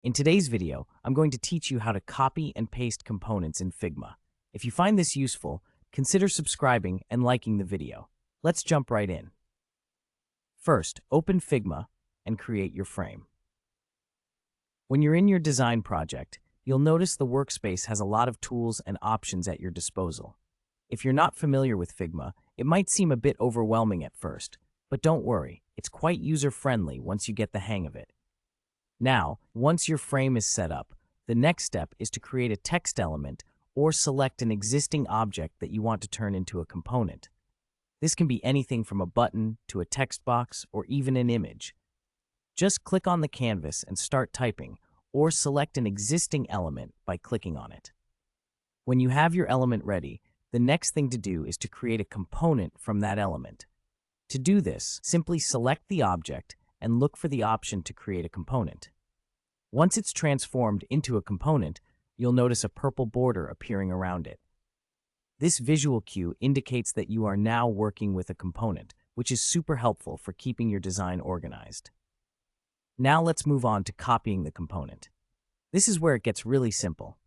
In today's video, I'm going to teach you how to copy and paste components in Figma. If you find this useful, consider subscribing and liking the video. Let's jump right in. First, open Figma and create your frame. When you're in your design project, you'll notice the workspace has a lot of tools and options at your disposal. If you're not familiar with Figma, it might seem a bit overwhelming at first, but don't worry, it's quite user-friendly once you get the hang of it. Now, once your frame is set up, the next step is to create a text element or select an existing object that you want to turn into a component. This can be anything from a button to a text box or even an image. Just click on the canvas and start typing, or select an existing element by clicking on it. When you have your element ready, the next thing to do is to create a component from that element. To do this, simply select the object and look for the option to create a component. Once it's transformed into a component, you'll notice a purple border appearing around it. This visual cue indicates that you are now working with a component, which is super helpful for keeping your design organized. Now let's move on to copying the component. This is where it gets really simple.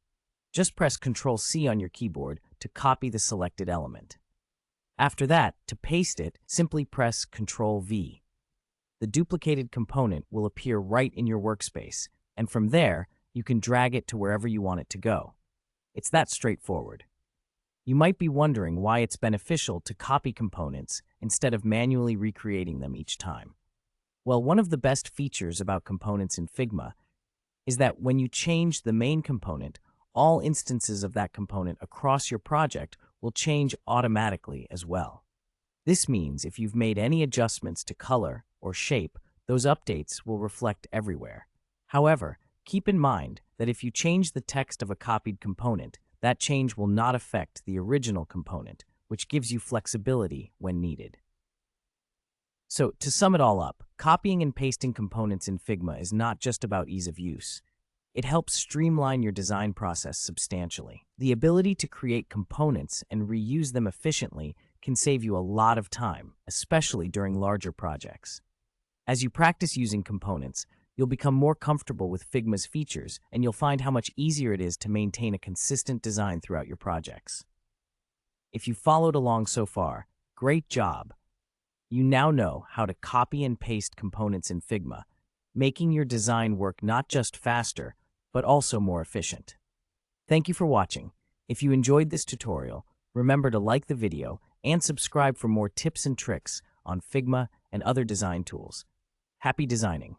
Just press Ctrl+C on your keyboard to copy the selected element. After that, to paste it, simply press Ctrl+V. The duplicated component will appear right in your workspace, and from there, you can drag it to wherever you want it to go. It's that straightforward. You might be wondering why it's beneficial to copy components instead of manually recreating them each time. Well, one of the best features about components in Figma is that when you change the main component, all instances of that component across your project will change automatically as well. This means if you've made any adjustments to color or shape, those updates will reflect everywhere. However, keep in mind that if you change the text of a copied component, that change will not affect the original component, which gives you flexibility when needed. So, to sum it all up, copying and pasting components in Figma is not just about ease of use. It helps streamline your design process substantially. The ability to create components and reuse them efficiently can save you a lot of time, especially during larger projects. As you practice using components, you'll become more comfortable with Figma's features, and you'll find how much easier it is to maintain a consistent design throughout your projects. If you followed along so far, great job! You now know how to copy and paste components in Figma, making your design work not just faster, but also more efficient. Thank you for watching. If you enjoyed this tutorial, remember to like the video and subscribe for more tips and tricks on Figma and other design tools. Happy designing!